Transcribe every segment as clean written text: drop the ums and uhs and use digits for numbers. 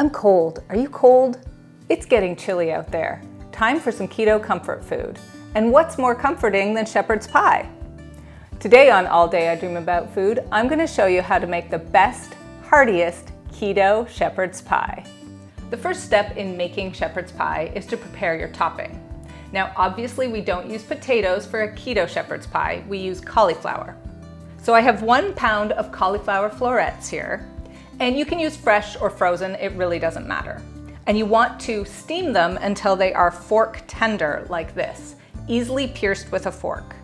I'm cold. Are you cold? It's getting chilly out there. Time for some keto comfort food. And what's more comforting than shepherd's pie? Today on All Day I Dream About Food, I'm going to show you how to make the best, heartiest keto shepherd's pie. The first step in making shepherd's pie is to prepare your topping. Now obviously we don't use potatoes for a keto shepherd's pie, we use cauliflower. So I have 1 pound of cauliflower florets here, and you can use fresh or frozen, it really doesn't matter. And you want to steam them until they are fork tender like this, easily pierced with a fork.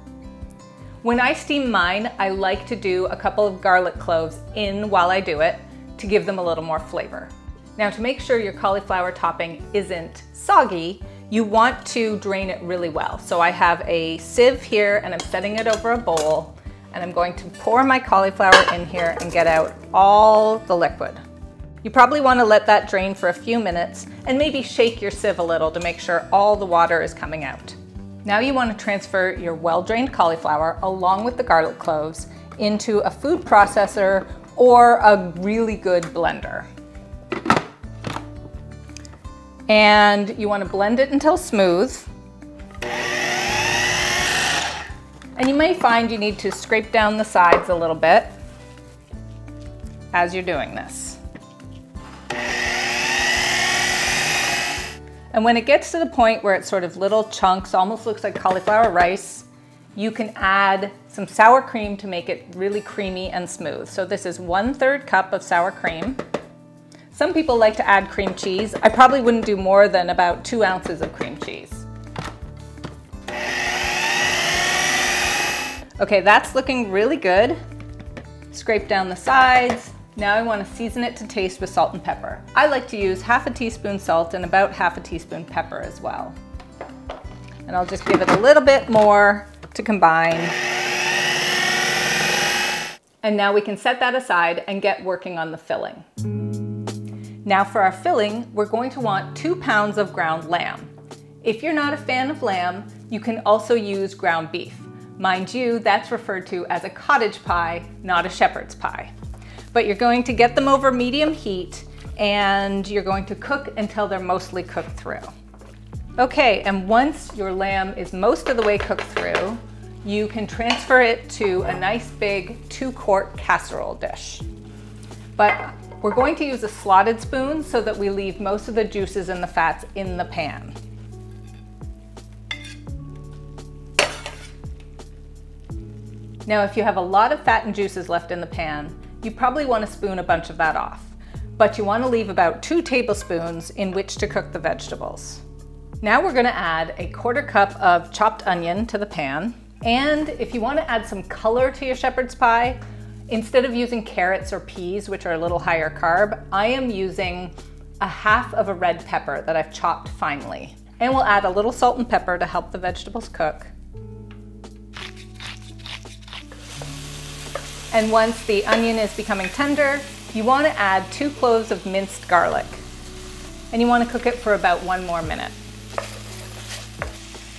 When I steam mine, I like to do a couple of garlic cloves in while I do it to give them a little more flavor. Now to make sure your cauliflower topping isn't soggy, you want to drain it really well. So I have a sieve here and I'm setting it over a bowl, and I'm going to pour my cauliflower in here and get out all the liquid. You probably want to let that drain for a few minutes and maybe shake your sieve a little to make sure all the water is coming out. Now you want to transfer your well-drained cauliflower along with the garlic cloves into a food processor or a really good blender. And you want to blend it until smooth. And you may find you need to scrape down the sides a little bit as you're doing this. And when it gets to the point where it's sort of little chunks, almost looks like cauliflower rice, you can add some sour cream to make it really creamy and smooth. So this is 1/3 cup of sour cream. Some people like to add cream cheese. I probably wouldn't do more than about 2 ounces of cream cheese. Okay, that's looking really good. Scrape down the sides. Now I want to season it to taste with salt and pepper. I like to use 1/2 teaspoon salt and about 1/2 teaspoon pepper as well. And I'll just give it a little bit more to combine. And now we can set that aside and get working on the filling. Now for our filling, we're going to want 2 pounds of ground lamb. If you're not a fan of lamb, you can also use ground beef. Mind you, that's referred to as a cottage pie, not a shepherd's pie. But you're going to get them over medium heat and you're going to cook until they're mostly cooked through. Okay, and once your lamb is most of the way cooked through, you can transfer it to a nice big 2-quart casserole dish. But we're going to use a slotted spoon so that we leave most of the juices and the fats in the pan. Now, if you have a lot of fat and juices left in the pan, you probably want to spoon a bunch of that off, but you want to leave about 2 tablespoons in which to cook the vegetables. Now we're going to add a 1/4 cup of chopped onion to the pan. And if you want to add some color to your shepherd's pie, instead of using carrots or peas, which are a little higher carb, I am using 1/2 of a red pepper that I've chopped finely. And we'll add a little salt and pepper to help the vegetables cook. And once the onion is becoming tender, you want to add 2 cloves of minced garlic. And you want to cook it for about 1 more minute.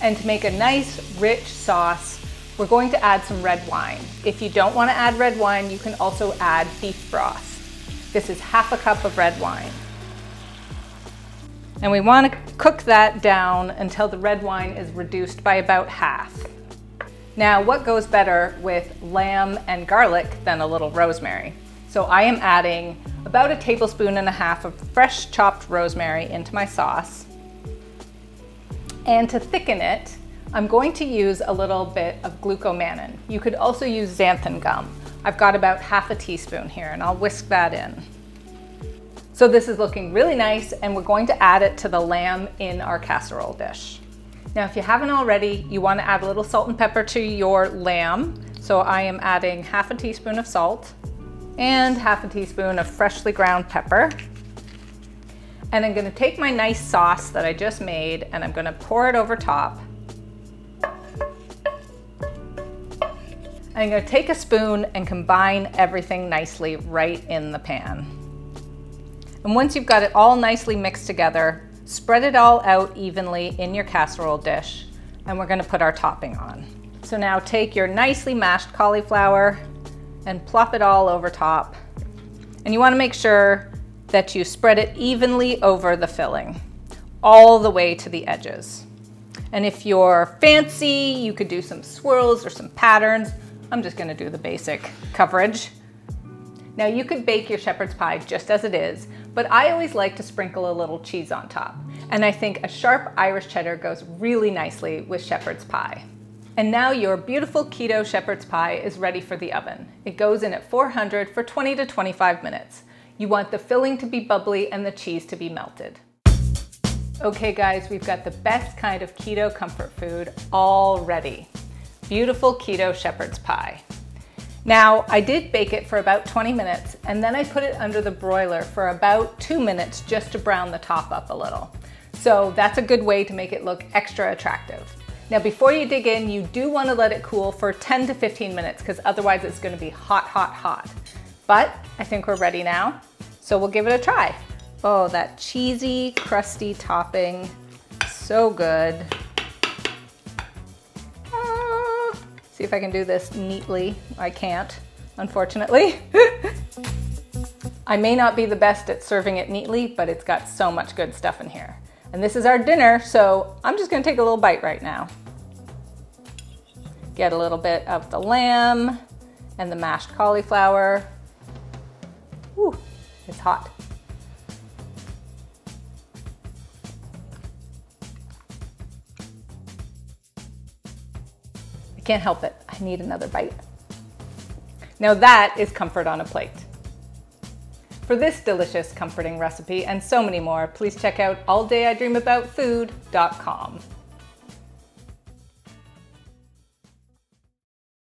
And to make a nice, rich sauce, we're going to add some red wine. If you don't want to add red wine, you can also add beef broth. This is 1/2 cup of red wine. And we want to cook that down until the red wine is reduced by about 1/2. Now, what goes better with lamb and garlic than a little rosemary? So I am adding about 1.5 tablespoons of fresh chopped rosemary into my sauce. And to thicken it, I'm going to use a little bit of glucomannan. You could also use xanthan gum. I've got about 1/2 teaspoon here, and I'll whisk that in. So this is looking really nice, and we're going to add it to the lamb in our casserole dish. Now, if you haven't already, you want to add a little salt and pepper to your lamb. So I am adding 1/2 teaspoon of salt and 1/2 teaspoon of freshly ground pepper. And I'm going to take my nice sauce that I just made and I'm going to pour it over top. I'm going to take a spoon and combine everything nicely right in the pan. And once you've got it all nicely mixed together, spread it all out evenly in your casserole dish, and we're going to put our topping on. So now take your nicely mashed cauliflower and plop it all over top. And you want to make sure that you spread it evenly over the filling, all the way to the edges. And if you're fancy, you could do some swirls or some patterns. I'm just gonna do the basic coverage. Now you could bake your shepherd's pie just as it is, but I always like to sprinkle a little cheese on top. And I think a sharp Irish cheddar goes really nicely with shepherd's pie. And now your beautiful keto shepherd's pie is ready for the oven. It goes in at 400 for 20 to 25 minutes. You want the filling to be bubbly and the cheese to be melted. Okay guys, we've got the best kind of keto comfort food all ready. Beautiful keto shepherd's pie. Now, I did bake it for about 20 minutes and then I put it under the broiler for about 2 minutes just to brown the top up a little. So that's a good way to make it look extra attractive. Now, before you dig in, you do want to let it cool for 10 to 15 minutes because otherwise it's going to be hot, hot, hot. But I think we're ready now, so we'll give it a try. Oh, that cheesy, crusty topping, so good. See if I can do this neatly. I can't, unfortunately. I may not be the best at serving it neatly, but it's got so much good stuff in here. And this is our dinner, so I'm just gonna take a little bite right now. Get a little bit of the lamb and the mashed cauliflower. Ooh, it's hot. I can't help it, I need another bite. Now that is comfort on a plate. For this delicious, comforting recipe and so many more, please check out alldayidreamaboutfood.com.